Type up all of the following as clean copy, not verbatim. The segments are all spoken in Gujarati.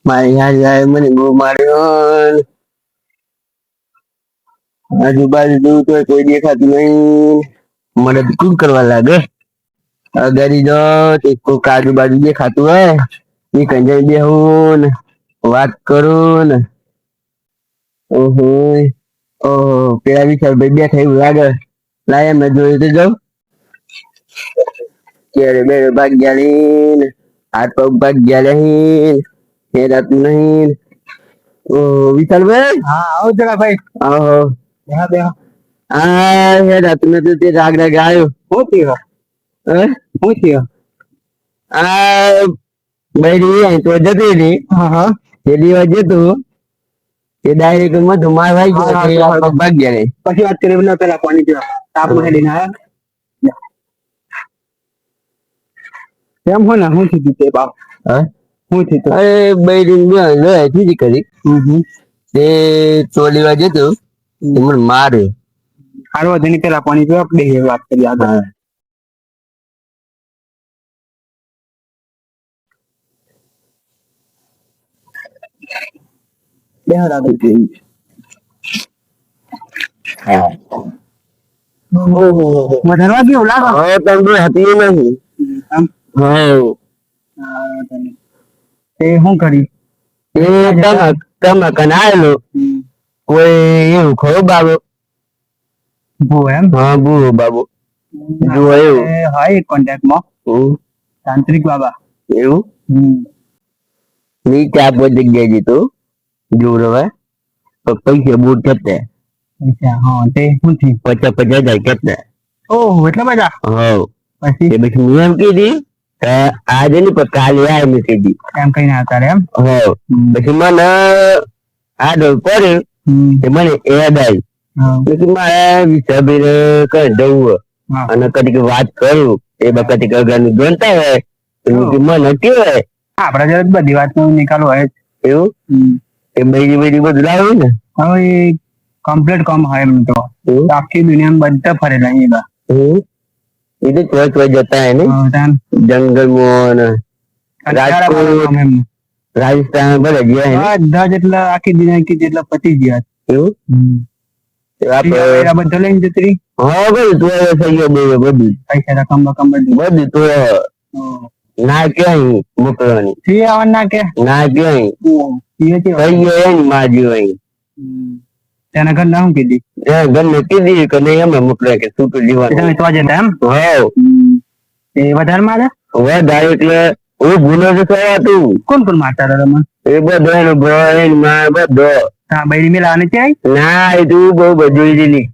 મારી યાર મને બહુ માર્યો. આજુબાજુ જોયું તો કોઈ દેખાતું નહીં. મને શું કરવા લાગે? અગાડી જો કોઈ આજુબાજુ દેખાતું હોય એ કંઈ બેહું ને વાત કરું ને. ઓહો ઓહો પેલા વિચાર ભાઈ બેઠા એવું લાગે. લાય એમને જોયું તો જાઉં. ક્યારે બે ભાગ્યા લઈને હાથ પગ ભાગ્યા લઈને હેરાતું નહીં. ઓ વિશાલભાઈ. હા આવો જરા ભાઈ. આહો બેહા બેહા. આ હેરાતું નતું તે રાગ રાગ આવ્યો. શું થયું? શું થયું? આ બૈરી અહીં તો જતી રહી. હા હા તે દિવસ જતું તે ડાયરેક્ટ મધુ માર વાઈ ગયો ભાગ્યા રે. પછી વાત કરી પેલા પાણી પીવા તાપ લઈને આવ્યા. કેમ હો ને શું થયું તે બાપ? હા શું થયું? અરે બૈરી લોહી કરી તે ચોલીવા જતું મને માર્યો. હારવા જઈને પેલા પાણી પીવા આપણે વાત કરી આગળ. બેહર આગળ વધારવા ગયો લાગો. હવે તમને હતી નહીં. હા તે શું કરી? એ તમે કનાયેલો કોઈ એવું ખરો બાબો? ભૂ એમ? હા ભૂ બાબો જુઓ એવું. હા એક કોન્ટેક્ટમાં તાંત્રિક બાબા એવું નીચે આપો જગ્યાએ જતો જોર હવે પૈસા બહુ થતા. હા તે શું થયું? 50,000 કેટલા? ઓહ એટલા બધા? હા પછી પછી હું એમ કીધી આજે ની પણ કાલે આ મેં કીધી એમ કઈ ના હતા એમ. હા પછી મને આડો પડ્યો મને યાદ આવી પછી મારા વિચાર કઈ જવું અને કદી વાત કરું એ કદી અગાનું ગણતા હોય મને કેવાય આપડા જરા બધી વાત નો નિકાલ હોય જ. એવું એ બૈરી બૈરી બધું લાવ્યું ને. હવે એ કમ્પ્લીટ કામ હોય એમ તો આખી દુનિયામાં બધા ફરેલા એ એ તો ચોય ચોય જતા હે ને જંગલમાં રાજકોટ રાજસ્થાન બધા જેટલા આખી દુનિયા જેટલા પતી ગયા. એવું બધા લઈને જતી રહી. હા બધું તો થઈ ગયો બધું પૈસા રકમ બકમ બધું તો ના ક્યાંય મોકલવાની સી આવવાનું ના કે ના ક્યાંય થઈ ગયો એની માજી હોય. તેના ઘર ના શું કીધી? ઘર ને કીધી કે નહીં અમે મોકલે કે છૂટું જીવવાનું તો જતા એમ. એ વધારે મારે વધારે એટલે હું ભૂલો તો થયા તું. કોણ કોણ મારતા હતા તમે? એ બધો ભાઈ માં બધો. હા બૈરી મેલા આને ત્યાં ના એ તું બહુ બધું દીધી.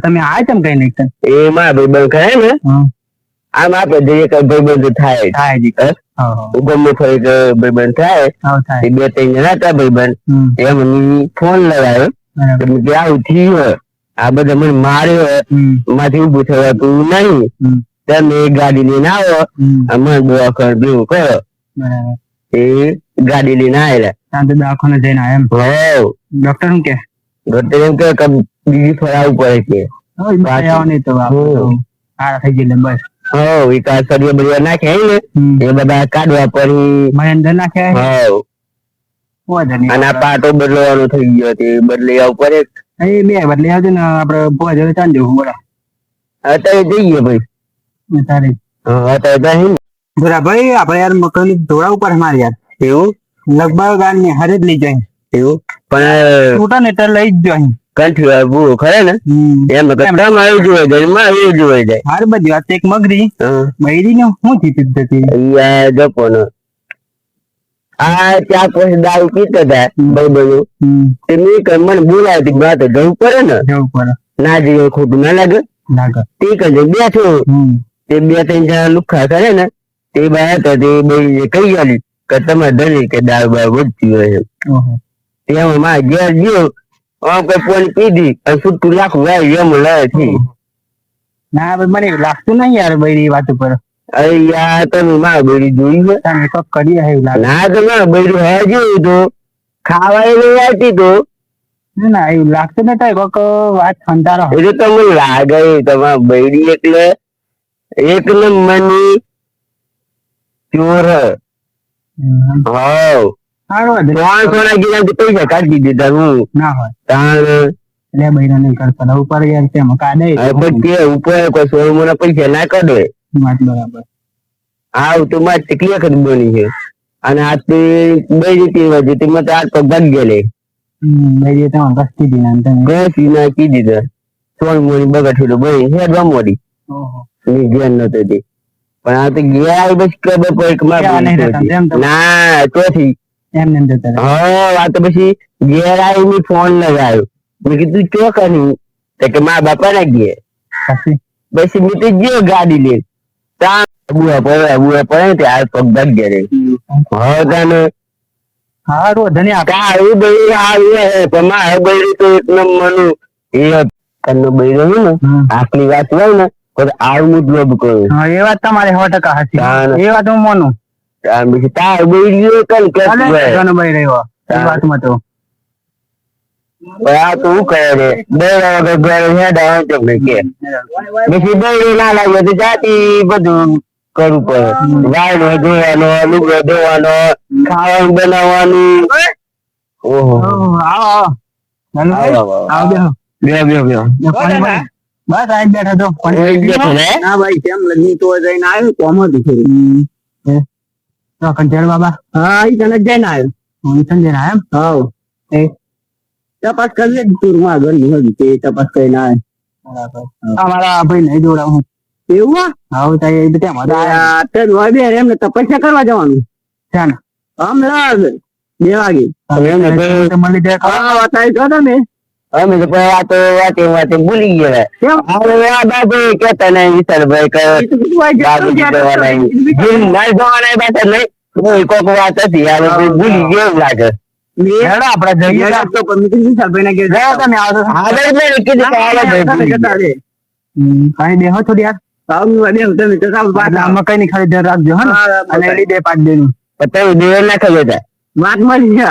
તમે આ ચમ કઈ નહીં એ મારા ભાઈ બંધ ખાય ને આમ આપડે જઈએ કે ભાઈ બંધ થાય ગમે થોડીક ભાઈ બંધ થાય એ 2-3 જણા હતા ભાઈ બંધ એમ ફોન લગાવ્યો કે આવું થયું આ બધા મને માર્યો માંથી ઉભું થવાતું નહીં તમે એક ગાડી લઈને આવો મને દવાખાને ભેગું કરો. એ ગાડી લઈને આવેલા દવાખાને જઈને એમ. ડોક્ટર શું કે? ડોક્ટર એમ કે બીજી ફરાવું પડે કે બસ વિકાસ કરીએ બધા નાખે ને એ બધા કાઢવા પડી અંદર નાખે. અને આ પાટો બદલવાનો થઈ ગયો તે બદલી આવું પડે. એ બે બદલી આવજો ને આપડે ભોવા જોડે ચાંદ જવું બોલો. અત્યારે જઈએ ભાઈ. અત્યારે બરા ભાઈ આપડે યાર મકાન ધોળા ઉપર મારે યાર. એવું લગભગ આ નિહારે જ લઈ જાય. એવું પણ છોટા ને એટલે લઈ જ જાય કંઠી બુરો ખરે ને એમ આવી જોવાય જાય આવી જોવાય જાય. હાર બધી વાત એક મગરી મયરી ને શું થી પદ્ધતિ જપો ને આ ત્યાં પછી દારૂ પીતા હતા ભાઈ બધું મને બોલાવતી વાત જવું પડે ને. જવું પડે ના જઈએ ખોટું ના લાગે. તે કઈ બેઠો તે 2-3 જણા લુખા કરે ને તે બાય હતા તે બે કઈ ગયેલી કે તમારે ધરી કે દારૂ બાર વધતી હોય એમ મારા ઘેર ગયો કઈ પોણી પીધી અને છૂટું લાખું વાય એમ લાવે છે. ના મને લાગતું નહીં યાર બૈરી વાત ઉપર. અરે યાર તમે મારા બૈરી જોઈ છે તમે કક કરી ના તો મારા બૈરું હે જોયું તો ખાવા લઈ આવતી તો ના એવું લાગતું નતા કોક વાત ખંતારો એટલે તમને લાગે તમારા બૈરી એટલે એક નંબરની ચોર. હાવ સારું હતું. 300 ગીરાથી પૈસા કાઢી દીધા હું ના હોય તાણ એટલે બૈરા નહીં કરતા ઉપર યાર તેમાં કાઢે પછી તે ઉપર કોઈ શોરૂમ ના પૈસા ના કાઢે વાત બરાબર. આવ તો માં ક્લિયર કરી બની છે અને આ તે બે રીતે વજે તેમાં તો 8 પગ ભાગ ગયેલે બૈરી તો કસ્તી દીના તમે. ગસી નાખી દીધા સોળ મોની બગઠેલો ભાઈ હેડ વામોડી ઓહો ની ધ્યાન નતો તે પણ આ તો ગયા બસ ખબર પડી કે ત્યાં નહીં રહેતા, એમ માર તો. ના ચોથી એમ ને જતા રહે. હા આ તો પછી ઘેર આવીને ફોન લગાવ્યો મેં કીધું ચોકની તો કે મા બાપા ના ગયા પછી પછી મેં તો ગયો ગાડી લઈને ત્યાં બુઆ પડે તે આ પગ ભાગ ગયા હવે તને સારું ધન્ય આપ તારું બૈરું આવે પણ મારે બૈરું તો એક નંબરનું એ તને બૈરું ને આટલી વાત હોય ને તો આવું મતલબ કરું હા એ વાત તમારી 100% હાચી. તાન. એ વાત હું માનું. પછી તાર બૈરું કઈ કે ઘણો બૈર રહ્યો એ વાતમાં તો આ તો શું કરે રે બૈરા વગર ઘરે હેડ આવે તો કે પછી બૈરું ના લાગે તો જાતી બધું કરવું પડે વાયરો ધોવાનો લુગડો ધોવાનો ખાવાનું બનાવવાનું ઓહો આવો આવો બસ આજ બેઠા તો ના ભાઈ કેમ લગી તો જઈને આવ્યો કોમ હતું તો કંઠેર બાબા હા ઈ તને જઈને આવ્યો હું જઈને આવ્યો હા તપાસ કરી ટૂરમાં આગળ નહીં તે તપાસ કરીને આવ્યો અમારા ભાઈ નહીં જોડાવું એવું હા તાઈ એ બધા મજા એમને તપસ્યા કરવા જવાનું છે ને હમણાં 2 વાગે મળી જાય તમે અમે તો આ તો વાતે ભૂલી ગયા હવે આ બાબુ કેતા નહીં વિશાલભાઈ કે બાબુ જવાના જીમ ના જવાના બાત નહીં કોક વાત હતી હવે ભૂલી ગયો એવું લાગે આપડે જઈએ તો વિશાલભાઈ ના ઘેર જાવ તમે આગળ મેં કીધું કે હાલો ભાઈ કઈ દેહો થોડી યાર આમાં કઈ નહીં ખાલી ધ્યાન રાખજો હા અને એની 2 5 દેનું તમે દેવ ના ખબર હતા વાત મળી છે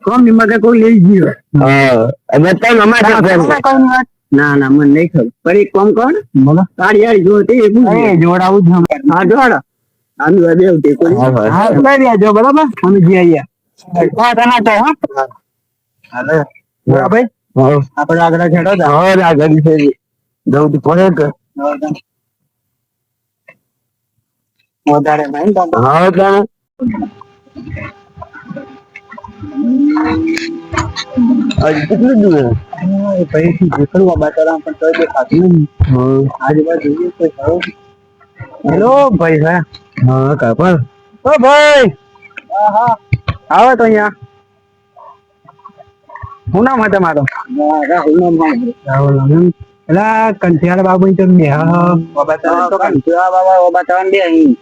કોમ ની મગર કોઈ લઈ ગયો ના ના મને નહીં ખબર પણ એક કોમ કોણ બોલો તારી યાર જો તે જોડાવું જ હા જોડ આનું દેવ તે કોઈ હા કરી જો બરાબર અમે જી આયા વાત ના તો હા હાલો ભાઈ આપણે આગળ છેડો જા હવે આગળ છે જવું તો પડે કે વધારે નહીં તો હા ત્યાં હજી કેટલું દૂર પૈસી જેકડવા બાટરા પણ તો દેખાતું નહીં આજુબાજુ જોઈએ કોઈ ખરો હેલો ભાઈ હા હા કાપડ ઓ ભાઈ હા આવો તો અહીંયા શું નામ હતું તમારો રાહુલ એલા કંઠિયાળ બાબુ તો બે બાબા તો કંઠિયાળ બાબા બાબા તો બે અહીં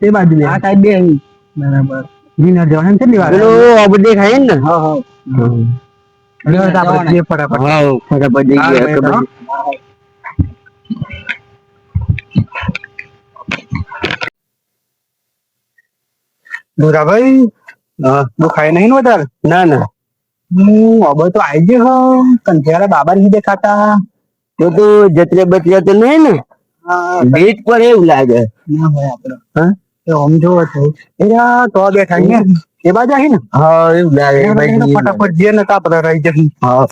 તે બાજુ બે આ સાઈડ બે અહીં બરાબર વિનર જવાનું કેટલી વાર પેલો અબડે ખાય ને હા હા આપણે ફટાફટ હા ફટાફટ જઈ ગયા ભાઈ તું ખાય નહીં ને વધારે ના ના હું હવે તો આવી ગયો કંઠિયાળા બાબા નહીં દેખાતા તો જત્રે બત્રે તો નહીં ને ભેટ પર એવું લાગે ના હોય આપડે હા સમજો તો બેઠા ને એ બાજુ આવી ને હા એવું લાગે ફટાફટ જે ને આપડે રહી જશે હા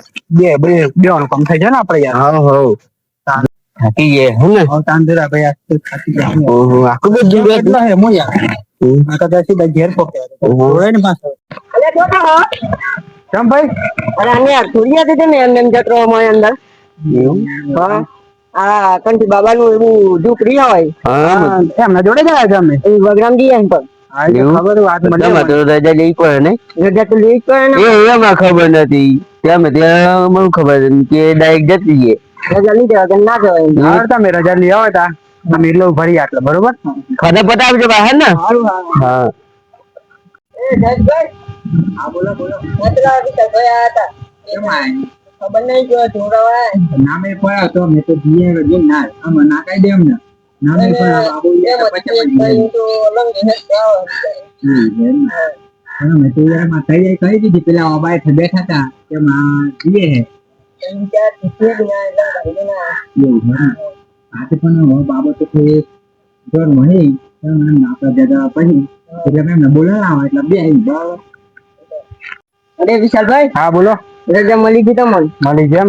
બે નું કામ થઈ જાય ને આપડે યાર હા થાકી ગયા હે ને તાંદુરા ભાઈ આજ થાકી ગયા ઓહો આખું બધું કેટલા હે મો યાર આ કદાચ ઘેર પોક્યા જોડે ને પાછો અલે જોતા કેમ ભાઈ અરે આને યાર છોડિયા દીધે ને એમ જત્રો માં અંદર હા આ કંઠી બાબા નું એવું ઝૂંપડી હોય એમના જોડે જાય છે અમે વગરામ ગયા એમ પણ ખબર વાત મને તો રજા લઈ પડે ને રજા તો લઈ પડે ને એમાં ખબર નથી ત્યાં મને ખબર કે ડાયરેક્ટ જતી છે રજા લઈ જવા ના જવાય તમે રજા લઈ આવો તા અમે એટલું ભરી આટલે બરોબર ખાધા પતાવજો બહાર ને હા એ જયભાઈ હા બોલો કેટલા વાગે ગયા હતા ખબર નહીં જો જોડાવાય નામે પડ્યા તો મેં તો જીએ જે ના આમ ના કાઈ દે એમને નામે પણ બાબુ પછી તો અલગ હે હા મેં તો યાર માં તૈયારી કરી દીધી પેલા ઓબાય બેઠા હતા કે માં જીએ હે એમ કે ઠીક ના લંગ ના એવું હે આ તો પણ બાબો તો જોર મહી આપણા દાદા પછી એટલે એમને બોલાવા એટલે બે આવી બરાબર. અરે વિશાલભાઈ. હા બોલો. રજા મળી ગઈ તમને? મળી જેમ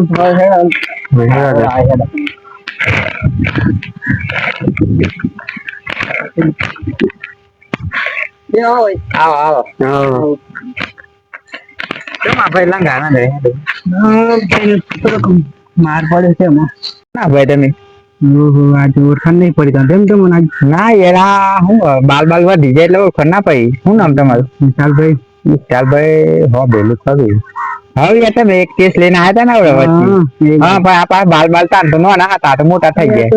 આવો આવો. કેમ આ ભાઈ લંગા ના માર પડે છે એમાં. ના ભાઈ તમે આજે ઓળખાણ નહીં પડી તમે કેમ તમને ના યાર હું બાલ વધી જાય એટલે ઓળખાણ ના પડી. શું નામ તમારું? વિશાલભાઈ. વિશાલભાઈ હો બેલું ખરું. હવે યાર તમે એક કેસ લઈને આવ્યા હતા ને વચ્ચે. હા ભાઈ આપા બાલ તાન તો નાના હતા તો મોટા થઈ ગયા.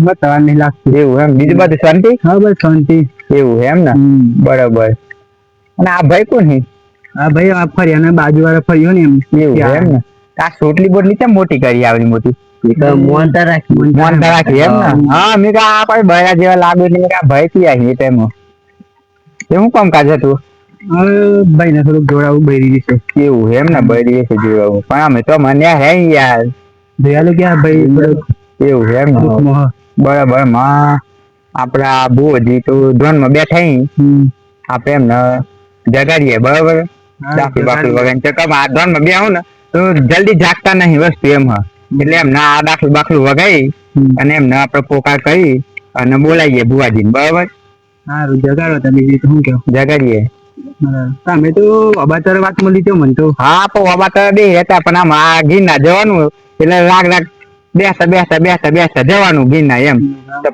બતાવા નહીં લાગતું એવું એમ. બીજું બધું શાંતિ? હા બસ શાંતિ. એવું એમ ને બરાબર. અને આ ભાઈ કોણ છે? હા ભાઈ આ ફર્યા ને બાજુ વાળા ફર્યો ને એમ. એવું એમ ને. આ સોટલી બોટલી કેમ મોટી કરી આવડી મોટી? મોનતા રાખી એમ ને. હા મેં કહા આ કોઈ બયા જેવા લાગુ એટલે મેં કહા ભાઈ થી આવી ટાઈમ એવું કામ કાજ હતું? ભાઈ ને થોડુંક જોડાવું બૈરી છે એવું એમ ને બૈરી છે જોડાવું પણ અમે તો મને હે યાર જોયાલો ક્યાં ભાઈ એવું એમ ને બરાબર માં આપડા બોજી તો ધ્યાન માં બેઠા આપડે એમને જગાડીએ બરાબર દાખલ બાકી વગર ચકમ આ ધ્યાન માં બે આવું ને તો જલ્દી જાગતા નહીં વસ્તુ એમ હા એટલે એમ ના દાખલ બાખલું વગાઈ અને એમને આપડે પોકાર કરી અને બોલાવીએ બુવાજી બરાબર. સારું જગાડો તમે શું કેવું? જગાડીએ તમે તો અબાતર વાત મળી તો મને તો. હા પણ અબાતર બે હતા પણ આમ આ ગીરના જવાનું એટલે રાગ બેસતા જવાનું ગીરના એમ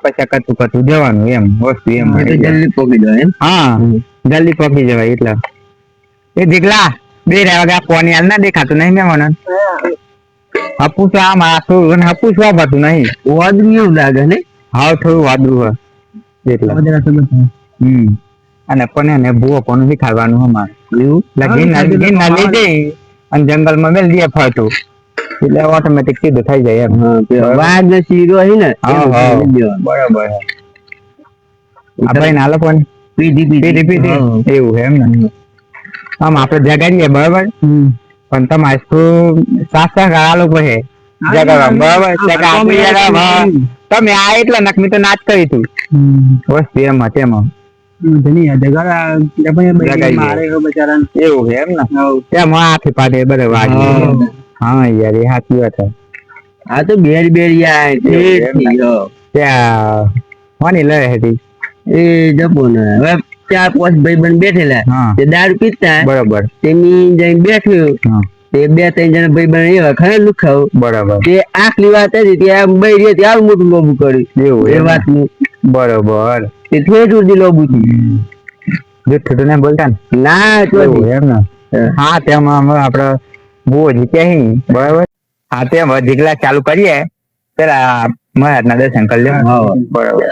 પછી કતું જવાનું એમ વસ્તુ એમ જલ્દી પોકી જવાય એમ. હા જલ્દી પોકી જવાય એટલે એ દીકલા બે રહ્યા વગર કોની હાલ ના દેખાતું નહીં મેં મને હપુસ આમ આસું હપુસ વાપરતું નહીં વાદળું એવું લાગે ને. હા થોડું વાદળું હોય અને પણ ભૂવો પણ શીખાડવાનું અમારે ગીરના લઈ જઈ અને જંગલ માં મેલ દે ફરતું એટલે ઓટોમેટિક સીધું થઈ જાય એમ. વાઘ ને શીરો હે ને બરાબર. આ ભાઈ ના લોકો પીધી એવું એમ ને આમ આપડે જગાડીએ બરાબર પણ તમારે શું સાસા ગાળા પડે જગાડવા બરાબર. તમે આ એટલા નક તો નાચ કરી તું વસ્તુ એમાં તેમાં એવું છે એમ ને ત્યાં હાથી પાડે બરાબર. હા યાર એ સાચી વાત છે. આ તો બેર ત્યાં કોની લડે હતી એ જપો ને હવે 4-5 ભાઈબંધ બેઠેલા તે દારૂ પીતા બરાબર તેની જઈને બેઠ્યું તે 2-3 જણા ભાઈબંધ એવા ખરે લુખાવ બરાબર તે આખલી વાત હતી ત્યાં બઈ રહી આવું મોટું લોબું કર્યું એવું એ વાત નું બરોબર તે થોડું સુધી લોબું થયું ને બોલતા ને ના એમ ને. હા તેમાં આપડે બહુ જીત્યા બરાબર. હા તેમ જીગલા ચાલુ કરીએ પેલા મહારાજ ના દર્શન કરી લે બરાબર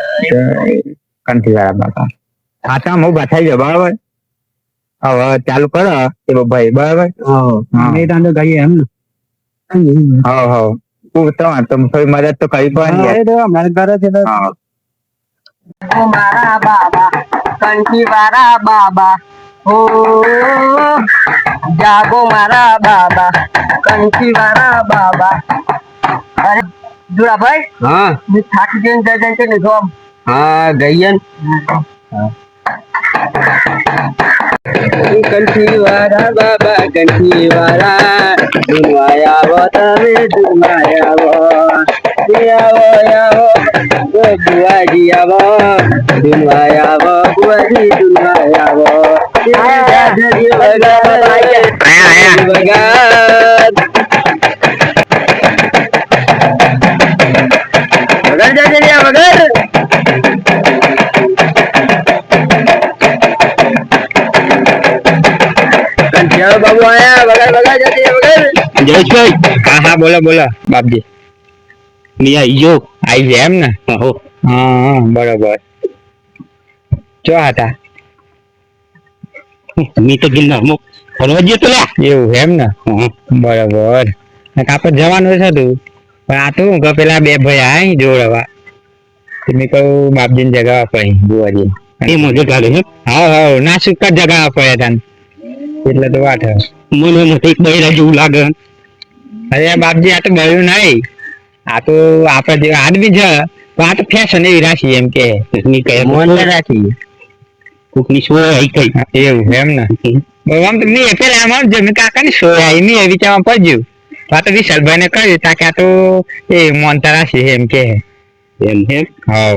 કંઠી વાળા બાપા. હા તો ઉભા થઈ જાવ બરાબર. હવે ચાલુ કરો એ ભાઈ બરાબર. ગઈએ એમ ને. તમારે થોડી મદદ તો કરી પડે અમારે ઘરે છે. મારા બાબા કંઠી વાળા બાબા હો જાગો મારા બાબા કંઠી વાળા બાબા. અરે જોડાભાઈ હા હું થાકી જઈને જઈને ને જો હા ગઈ કંઠી વાળા બાબા કંઠી વાળા દુનિયા તમે દુનિયા બુવાજી આવો દુનિયા આવો બુવાજી દુનિયા આવો બાબુ આયા વગર જયેશભાઈ. હા હા બોલો બોલો બાપજી. આવી એમ ને. હા બરોબર. ચો હતા મી તો ગિરનાર ફરવા ગયો તો એવું એમ ને બરોબર. આપડે જવાનું છે તું પણ આ તું કે પેલા બે ભાઈ આ જોડવા મેં કહું બાપજી ની જગા પડી બુવાજી હા હા ના સુકા જગા પડ્યા હતા એટલે તો વાત મને એક બૈરા જેવું લાગે. અરે બાપજી આ તો બળ્યું નહીં આ તો આપડે જે આદમી છે તો આ તો ફેશન એવી રાખી એમ કે રાખી કોકની સોય આવી કઈ એવું એમ ને આમ તો નહીં પેલા આમ જમીન કાકાની સોય આવી નહીં વિચારવા પડ્યું આ તો વિશાલભાઈ ને કહ્યું તાકે આ તો એ મોનતા છે એમ કે એમ હા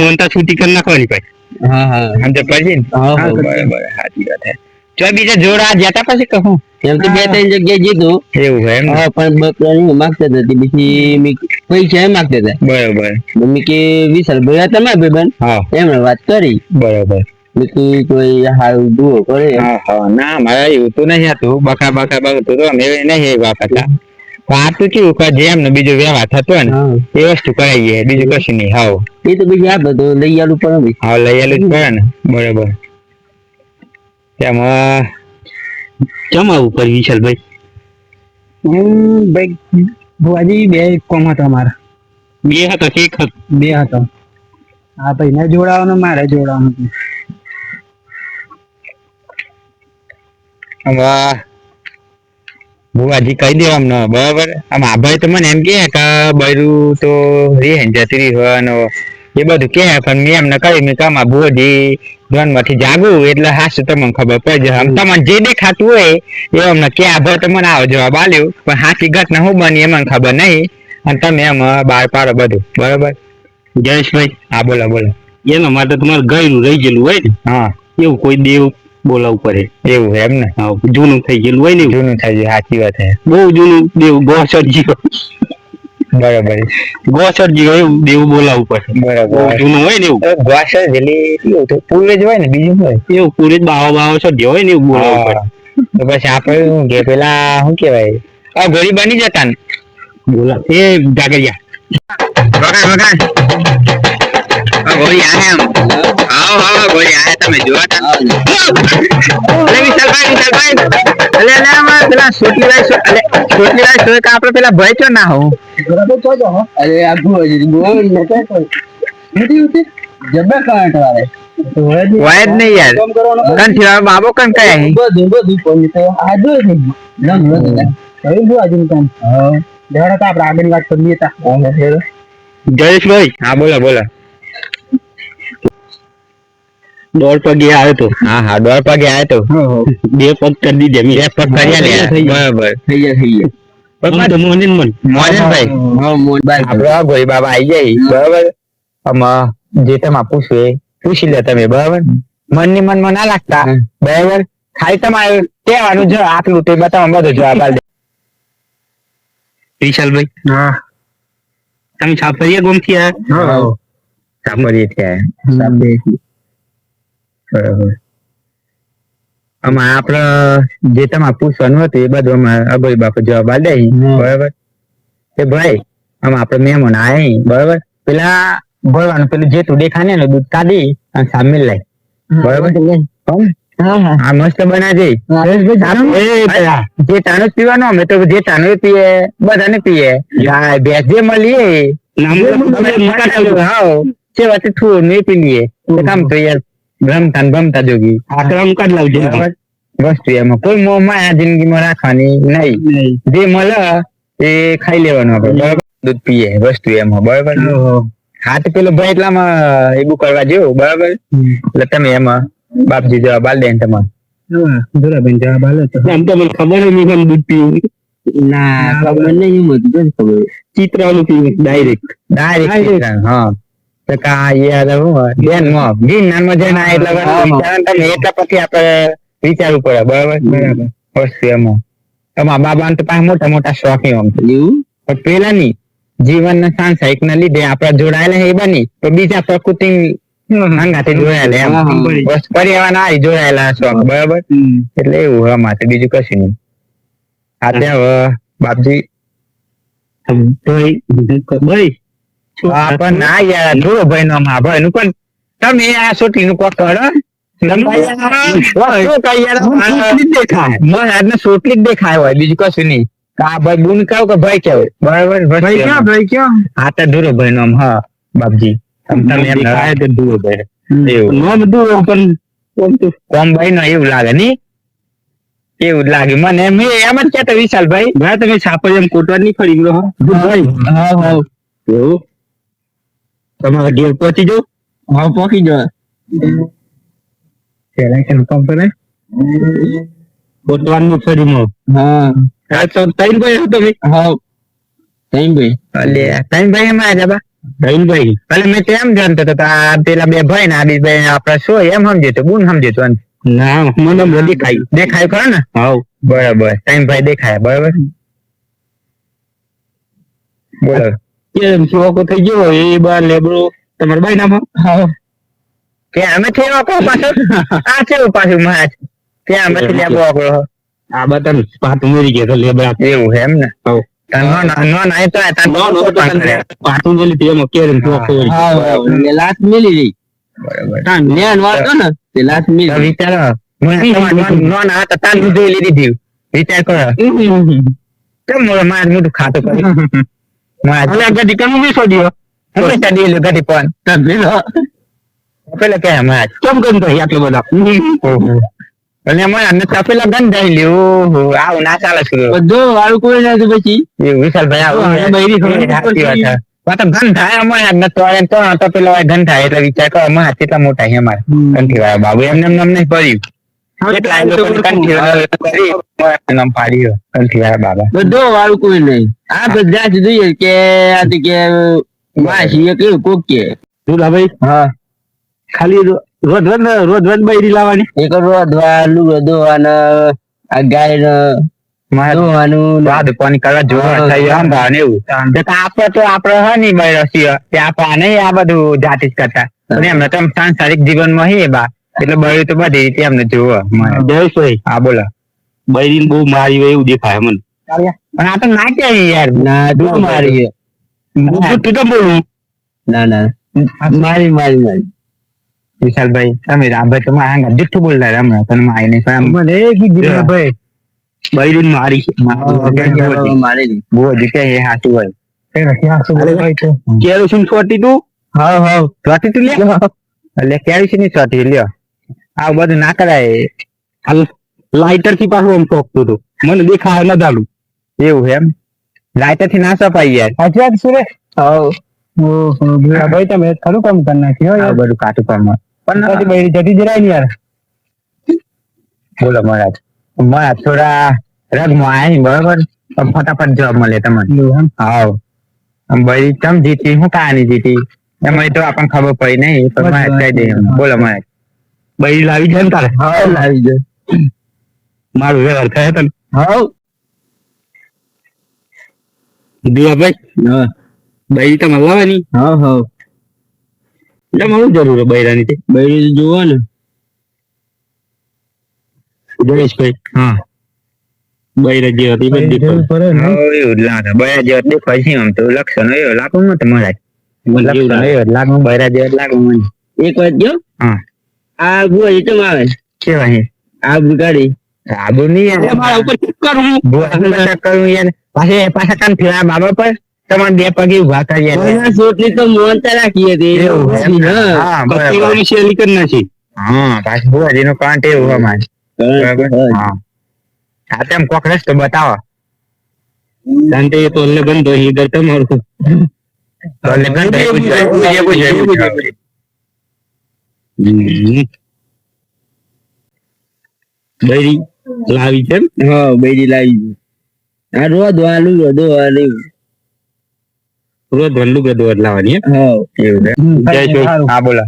મોનતા છૂટી કરી નાખવાની પછી હા સમજ પછી ને બરાબર સાચી વાત હે જો બીજા જોડા જતા પછી કહું એમ તો 2-3 જગ્યાએ જીતું એવું એમ હા પણ બકરા માંગતા નથી બીજી પૈસા એમ માંગતા હતા બરાબર મમ્મી કે વિશાલભાઈ તમારા ભાઈબંધ હા એમણે વાત કરી બરાબર કોઈ હારું જુઓ કરે ના મારે એવું તો નહીં હતું બકા તો અમે નહીં વાપરતા આ તો કેવું કે જેમ ને બીજો વ્યવહાર થતો ને એ વસ્તુ કરાવીએ બીજું કશું નહીં હાવ એ તો બીજું આપે તો લઈ આલું પડે હા લઈ આલું જ પડે ને બરાબર તેમાં જમાવું પર વિશાલભાઈ ભાઈ ભુવાજી 2 કોમ હતો અમારા 2 હતો કે 2 હતો હા ભાઈ ને જોડાવાનું મારે જોડાવાનું ભુવાજી કહી દેવા અમને બરાબર આમ આ ભાઈ તો મને એમ કે બૈરું તો રે જતી રહી હોય એ બધું કે પણ મેં એમને કહ્યું મેં કામ ભુવાજી માંથી જાગું એટલે હાસ તમને ખબર પડે આમ તમને જે દેખાતું હોય એ અમને કે આ ભાઈ તો મને આવો જવાબ આલ્યો પણ હાચી ઘટના શું બની એ મને ખબર નહીં અને તમે એમ બહાર પાડો બધું બરાબર જયેશભાઈ હા બોલો એનો માટે તમારે ગયેલું રહી ગયેલું હોય ને હા એવું કોઈ દેવ બોલાવવું પડે એવું એમ ને જૂનું થઈ ગયેલું હોય ને જૂનું થઈ ગયું સાચી વાત છે બહુ જૂનું દેવ ગોસરજી બરાબર ગોસરજી એવું દેવ બોલાવવું પડે બરાબર જૂનું હોય ને એવું ગોસર જેલી પૂર્વેજ હોય ને બીજું હોય એવું પૂર્વેજ બાવો સર્જી હોય ને એવું બોલાવવું પડે તો પછી આપડે શું કે પેલા શું કેવાય ગોળી બની જતા ને બોલા એ જાગરિયા ગોળી આને એમ આવો ગોળી આને તમે જોવા પેલા સોટલી આપડે પેલા ભય ચો ના હોવ અરે આ જબ્બર કરંટ વાળે વાય જ નહીં યાર કન બાબો કન કયા બધું કોણ આ જો આપડે આગળ વાત કરીએ જયેશભાઈ હા બોલો 1.5 પગે આવ્યો તો હા 1.5 પગે આવ્યો તો 2 પગ કરી દીધે 2 પગ કર્યા બરાબર થઈ ગયા મોહનભાઈ આપડે ગોરી બાબા આવી જાય બરાબર આમાં જે તમે પૂછવું પૂછી લે તમે બરાબર મનની મનમાં ના લાગતા બરાબર ખાલી તમારે કહેવાનું જો આટલું તે બતાવવા બધો જવાબ આલ દે વિશાલભાઈ હા તમે છાપરિયા ગોમથી આવ્યા છાપરિયા થી બરાબર આમાં આપડે જે તમારે પૂછવાનું હતું એ બધું અમારે અભય બાપુ જવાબ આલ દે બરાબર કે ભાઈ આમાં આપડે મહેમાન આય બરાબર પેલા ભરવાનું પેલું જે તું દેખાય ને દૂધ કાઢી અને સામેલ લાય બરાબર હા મસ્ત બનાજે જે તાનો પીવાનો અમે તો જે તાનો પીએ બધાને પીએ ભેંસ જે મળીએ હા છે વાત થોડું નહીં પી લઈએ કામ તો યાર ભ્રમતા જોગી આક્રમ કાઢ લાવજો વસ્તુ એમાં કોઈ મોંમાં આ જિંદગીમાં રાખવાની નહીં જે મળે એ ખાઈ લેવાનું આપડે બરાબર દૂધ પીએ વસ્તુ એમાં બરાબર હા તો પેલો ભાઈ એટલામાં એવું કરવા જેવું બરાબર એટલે તમે એમાં બાપજી જવાબ આલ દે તમારે બરાબર જવાબ આલે તો આમ તો મને ખબર નહીં દૂધ પીવું ના ખબર નહીં બધું ખબર ચિત્રાનું પીવું ડાયરેક્ટ હા તો કા યાર બેન માં ગીન નાનમાં જઈને એટલે એટલા પછી આપડે વિચારવું પડે બરાબર વસ્તુ એમાં તમારા બાબા તો પાસે મોટા શોખ એમ પણ પેલા ની જીવન ના સાંસારિક ના લીધે આપડા જોડાયેલા એ બની તો બીજા પ્રકૃતિ હંગાથી જોડાયેલા એમ પર્યાવરણ આ જોડાયેલા શોખ બરાબર એટલે એવું હવા માટે બીજું કશું નહીં આજે હવે બાપજી ભાઈ પણ ના યાર જોડો ભાઈ નો ભાઈ નું પણ તમે આ સોટી નું કોક કરો સોટલી જ દેખાય હોય બીજું કશું નહીં આ ભાઈ બુન કહો કે ભાઈ કેવું બરાબર ભાઈ ક્યાં હા તો ધૂરો ભાઈ નો હા બાપજી તમે એમ ધૂરો ભાઈ એવું કોમ ભાઈ નો એવું લાગે નઈ એવું જ લાગે મને એમ જ કેતો વિશાલભાઈ ભાઈ તમે છાપડ એમ કોટવા નહીં ફરી ગયો ભાઈ હા એવું તમારા ઘેર પહોંચી જાવ હા પહોંચી જાવ પેલા કે કામ કરે પોતવાનું શરીરમાં હા તો તૈન ભાઈ હતો ભાઈ હા તૈન ભાઈ એટલે તૈન ભાઈ એમાં આવ્યા તૈન ભાઈ એટલે મેં તેમ જાણતો હતો આ પેલા બે ભાઈ ને આદિ ભાઈ આપડે શું એમ સમજે તો બુન સમજે તો ના મને દેખાય ખરો ને હા બરાબર તૈન ભાઈ દેખાય બરાબર બોલો કેમ શોકો થઈ ગયો એ બાર લેબડો તમારા ભાઈ નામ હા કે અમે થયો કો પાછો આ છે પાછું માચ કે અમે લેબો આપણો આ બતન પાતું મરી ગયો તો લેબડા એવું છે એમ ને હો નો ના તો પાતું જેલી તે મો કેરન શોકો હા લાત મિલી ગઈ બરાબર તાન નેન વાળતો ને તે લાત મિલી વિચાર નો ના તો તાન જોઈ લીધી વિચાર કરો કેમ મોર માર મોટું ખાતો કરી અલે ગડી કનું બી છોડ્યો પૈસા દીલો ગડી પણ તબેલો પેલા કે માર કેમ ગંધ આટલો બધા અને મને અમને પેલા ગંધ આવી લ્યો આવ ના ચાલે છે બધું વાળું કોઈ નથી પછી એ વિશાલભાઈ આવ બૈરી થોડી સાચી વાત છે પાછા ગંધ થાય અમારે ન તો પેલો ગંધ થાય એટલે વિચાર કરો અમારે કેટલા મોટા છે અમારે કંઠી વાળા બાબુ એમને એમ નહીં પડ્યું કેટલા લોકો કંઠી નામ પાડ્યો કંઠી વાળા બાબા બધું વાળું કોઈ નહીં આ બધા જ જોઈએ કે આ કે માસી એક કોક કે ભાઈ હા ખાલી રોજ બૈરી લાવવાની એક રોધવા લુગડો ધોવાના આ ગાય ધોવાનું પાણી કરવા જોવા એવું આપડે તો આપડે હા ની બૈરો છીએ આપડે નહીં આ બધું જાતિ જ કરતા અને એમને તો સાંસારિક જીવનમાં હે બા એટલે બૈરી તો બધી રીતે એમને જોવા જયભાઈ હા બોલો બૈરી બહુ મારી હોય એવું દેખાય મને પણ આ તો ના કે યાર ના તું મારી તું તો બોલું ના મારી વિશાલભાઈ તમે રાભાઈ તો મારા જુઠ્ઠું બોલતા હમણાં તને મારી નહીં ભાઈ બૈરી મારી બહુ જીતે એ હાથું હોય કેરોસીન છોટી તું હા છોટી તું લે એટલે કેરોસીન છોટી લ્યો આવું બધું ના કરાય લાઇટર થી પાછું આમ ટોકતું હતું મને દેખાય ના ચાલુ એવું એમ લાઇટર થી ના સપાઈ યાર સાચી વાત સુરેશ ભાઈ તમે ખરું કામ કરી નાખ્યું બધું કાટું કામ પણ જતી જરાય ને યાર બોલો મહારાજ થોડા રગમાં આવી બરોબર ફટાફટ જવાબ મળે તમને હા ભાઈ ચમ જીતી હું કહાની જીતી એમાં તો આપણને ખબર પડી નહીં પણ મહારાજ કહી દે બોલો મહારાજ બૈરી લાવી જાય ને તારે હા લાવી જાય મારું વ્યવહાર થાય તને હા દિયાભાઈ હા બૈરી તમારે લાવવાની હા મારું જરૂર છે બૈરાની બૈરી જોવા ને જયેશભાઈ હા બૈરા જેવા બૈરા જેવા દેખાય છે આમ તો લક્ષણ એવો લાગુ ને તમારા લાગુ બૈરા જેવા લાગુ મને એક વાત જો હા આ ભુવા એ તમે આવે કેવા છે આબુ ગાડી આબુ નહીં મારા ઉપર કરું યાર પાછા કાન ફેરા બાબા પર તમારે બે પગે ઉભા કરીએ સોટલી તો મોનતા રાખીએ શેલી કરી નાખી હા પાછું ભુવાજી નો કાંટ એવું અમારે બરાબર હા હા તેમ કોક રસ્તો બતાવો શાંતિ તો લગન તો ઈધર તમારું બૈરી લાવી છે હા બૈરી લાવી આ રોજ વાલું લાવવાની હા બોલો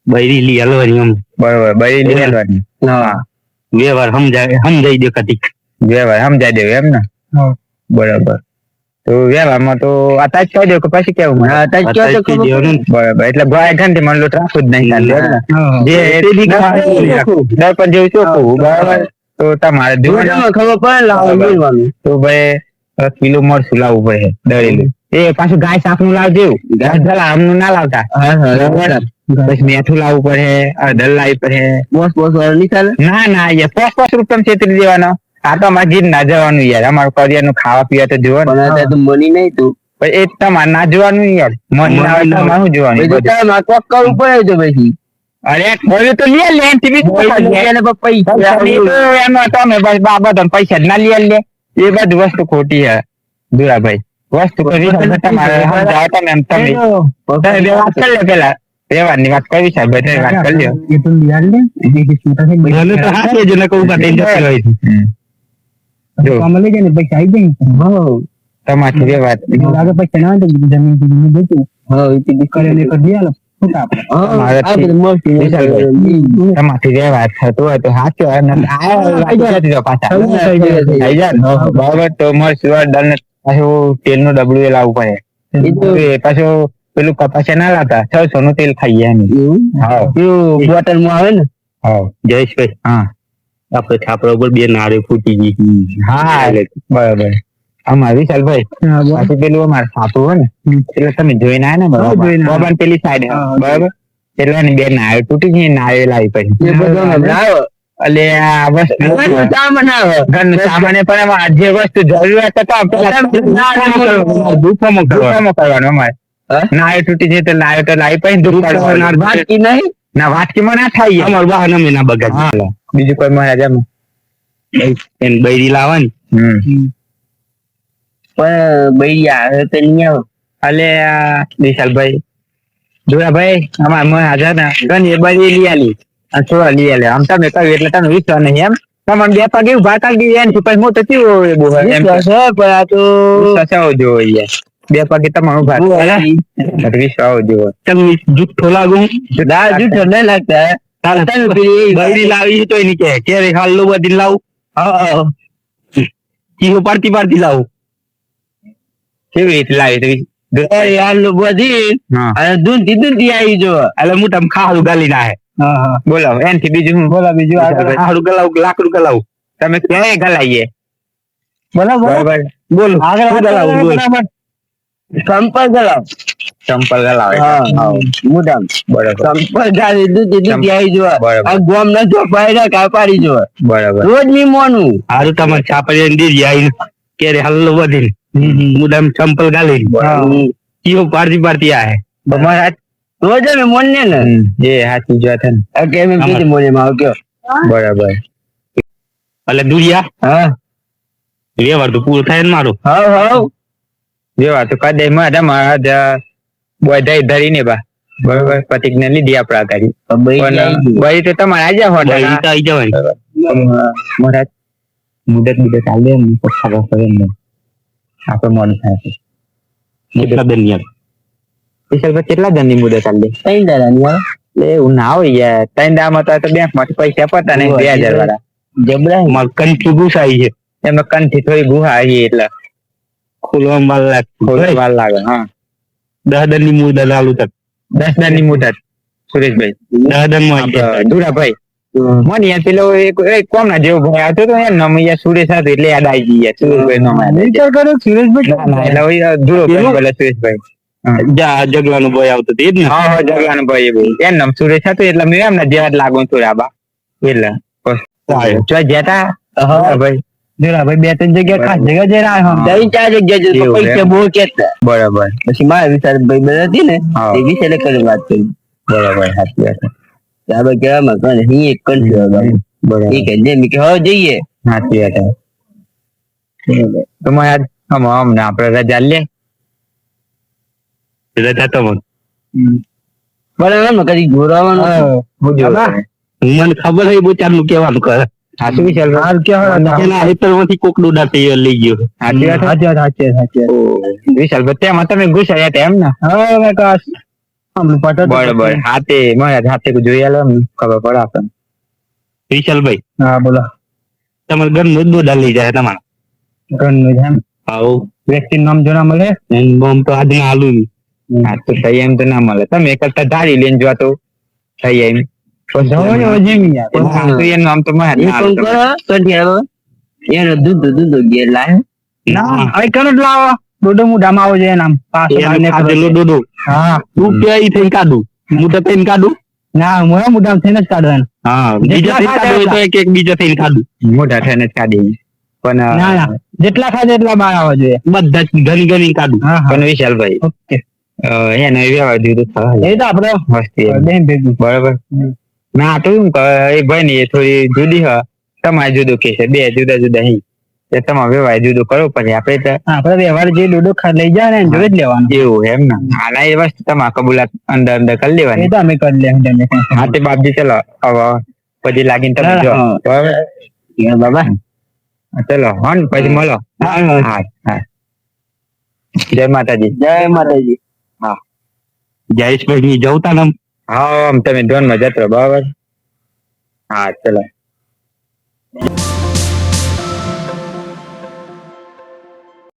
બૈરી લઈ હલવાની એમ બરોબર બૈરી લઈ હલવાની હા વ્યવહાર સમજાઈ દે કદી વ્યવહાર સમજાઈ દેવું એમ ને બરાબર તો વ્યવહારમાં તો આતા જ કહી દો કે પછી કેવું બરાબર એટલે ભાઈ ઘંટી મને લો રાખવું જ નહીં દર્પણ જેવું ચોખ્ખું બરાબર તો તમારે ખબર પડે તો ભાઈ કિલો મરચું લાવવું પડે દળેલું એ પાછું ગાય શાક નું લાવ જેવું ગાય આમનું ના લાવતા પછી મેઠું લાવવું પડે અડલ લાવવી પડે પોસ વાળું ચાલે ના યાર પોસ રૂપિયા છેતરી દેવાનો આ તો અમારે ગીર ના જવાનું યાર અમારું કરિયર નું ખાવા પીવા તો જોવાનું મની નહીં તું એ તમારે ના જોવાનું યાર મની ના હોય તમારું જોવાનું કરવું પડે છે પછી અરે બોલ્યું તો લે પૈસા ના લે એ બધી વસ્તુ ખોટી છે દુરાભાઈ વસ્તુ તમારે સમજાવો તમે વાત કરી લે પેલા વ્યવહારની વાત કરવી સાહેબ બધા વાત કરી લ્યો એ તો લિયાર લે એ કે છૂટા થઈ મને તો હાથે જ ન કહું કે ટેન્શન હોય જો કમલે કે ને પૈસા આવી જાય હો તમારી વ્યવહાર આગળ પૈસા ના તો જમીન દેતું હા એ કરે ને કરી આલો શું આપણે તમારી વ્યવહાર થતો હોય તો સાચો બરાબર તો મળશું દળ ને પાછું તેલ નું ડબલું એ લાવવું પડે પાછું પેલું કપાસિયા ના લાવતા 600 નું તેલ ખાઈએ બોટલ માં આવે ને જયેશભાઈ હા આપડે છાપરા ઉપર બે નાળી ફૂટી ગઈ હા બરાબર અમારે વિશાલભાઈ પાછું પેલું અમારે સાસુ હોય ને એટલે તમે જોઈને આવ્યા ને બરાબર પેલી સાઈડ બરાબર એટલે બે નાળ તૂટી ગઈ નાળ લાવી પછી એટલે આ વસ્તુ સામાન આવે ઘરનું સામાન પણ જે વસ્તુ જરૂરિયાત દુખામો કરવાનો અમારે નાળ તૂટી જાય તો લાવે તો લાવી પછી દુઃખ વાટકી નહીં ના વાટકીમાં ના થાય અમારું વાહન અમે ના બગાડ બીજું કોઈ મહારાજ એમ બૈરી લાવવાની પણ બૈરી આવે તો નહીં આવે અલે વિશાલભાઈ જોરાભાઈ અમારે મહારાજ ને ઘણી બૈરી લઈ આલી થોડા લઈ આલે આમ તમે કહ્યું એટલે તમે વિશ્વાસ નહીં એમ તમારે બે પગ એવું ભાતા ગયું એમ પછી મોટો કેવું એમ પણ આ તો સચાવો જોઈએ બે પગે તમારું ભાત વિશ્વાસ જોવો તમે જૂઠો લાગુ જૂઠો નહીં લાગતા બૈરી લાવી તો એની કે ક્યારે હાલ બધી લાવું ચીહો પાડતી લાવું કેવી રીતે લાવી દૂધી આવી જો એટલે મોટા ખાડું ગાલી ના બોલાવો એનથી બીજું બીજું ખાડું ગલાવું લાકડું ગલાવું તમે ક્યાંય ગલાઈએ બરાબર બોલો આગળ ગલાવું સંપલ ગલાવ મુદામ બરાબર સંપલ ગાલી દૂધી આવી જો ગોમ ન જો પાયડા કાપાડી જો બરાબર રોજ ની મોનું હારું તમારે છાપડી દીધી આવી ક્યારે હલ્લો વધી મુદામ સંપલ ગાલી કીઓ પાડતી આ હે રોજ ને મોન ને એ હાથી જો થન કે મેં કીધી મોને માં આવ્યો બરાબર એટલે દુરિયા હા વ્યવહાર તો પૂરો થાય ને મારો હા વ્યવહાર તો કદાચ મારા બધા ધરીને બા બરાબર પ્રતિજ્ઞા લીધી આપડા કરી ભાઈ તો તમારે આજે હોટલ આવી જવાની મહારાજ મુદત ચાલે ને ખબર પડે ને આપડે મોડું થાય છે કેટલા દનિયા વિશાલભાઈ કેટલા દનની મુદત ચાલે 3 દાડાની એટલે એવું ના હોય યાર 3 દાડામાં તો બેંક માંથી પૈસા પતા નહીં 2000 વાળા જબરા માર કંઠી ગુસાઈ છે એમાં કંઠી થોડી ગુહા આવી એટલે ખોલવા વાર લાગે હા 10 દનની મુદત આલુ તક 10 દનની મુદત સુરેશભાઈ 10 દન માં દુરાભાઈ મને યાર પેલો એક કોમ ના જેવો ભાઈ આવતો તો યાર નામ યાર સુરેશ હતો એટલે યાદ આવી ગઈ યાર સુરેશભાઈ નામ વિચાર કરો સુરેશભાઈ એટલે દુરાભાઈ બોલે સુરેશભાઈ જગલા નો ભાઈ આવતો એ જ ને હા જગલા નો ભાઈ એમ નામ સુરેશ હતો એટલે મેં એમના જેવા જ લાગુ થોડા એટલે જો જતા હા ભાઈ ભાઈ 2-3 જગ્યા ખાસ જગ્યા જઈ રહ્યા હા 3-4 જગ્યા પૈસા બહુ કેતા બરાબર પછી મારા વિચાર ભાઈ બન હતી ને એ વિશે કરી વાત કરી બરાબર સાચી વાત બરાબર કેવામાં કોને હી એક કંટ્રી બરાબર એ કે જેમ કે હવે જઈએ સાચી વાત તો મારા અમને આપણે રજા લે રજા તો બરાબર કદી જોરાવાનું મને ખબર હોય બોચાર નું કેવાનું કરે સાચું વિચાર કોક ડોડા લઈ ગયો સાચી વિશાલ તેમાં તમે ઘુસાયા એમ ને બરાબર હાથે મારા હાથે જોઈ આલો ખબર પડે આપણને વિશાલભાઈ હા બોલો તમારે ઘરનું જ ડોડા લઈ જાય તમારા ઘરનું જ એમ હા વ્યક્તિ નામ જોના મળે બોમ તો આજ ના આલુ હા તો થઈ એમ તો ના મળે તમે કરતા ધારી લઈને જો તો થઈ એમ મોટા થઈને જ કાઢી પણ જેટલા ખાધે એટલા બહાર આવવા જોઈએ બધા ઘણી ઘણી કાઢું પણ વિશાલભાઈ એને વ્યવહાર દીધું એ તો આપડે ભેગું બરાબર ના તો એ ભાઈ ની થોડી જુદી હ તમારે જુદું કે છે બે જુદા જુદા હી એ તમે હવે વાયદો તો કરો પછી આપડે વ્યવહાર જે લુડો લઈ જાય ને જોઈ જ લેવાનું એવું એમ ને આના એ વસ્તુ તમે કબૂલાત અંદર કરી એ લેવાની. તો અમે કરી લે હા તે બાપજી ચલો હવે પછી લાગીને તમે જો બરાબર બાબા ચલો હા ને પછી મળો. હા હા જય માતાજી. જય માતાજી. જયેશભાઈ જવું તા ને હા આમ તમે ધ્યાનમાં જતો બરાબર. હા ચલો.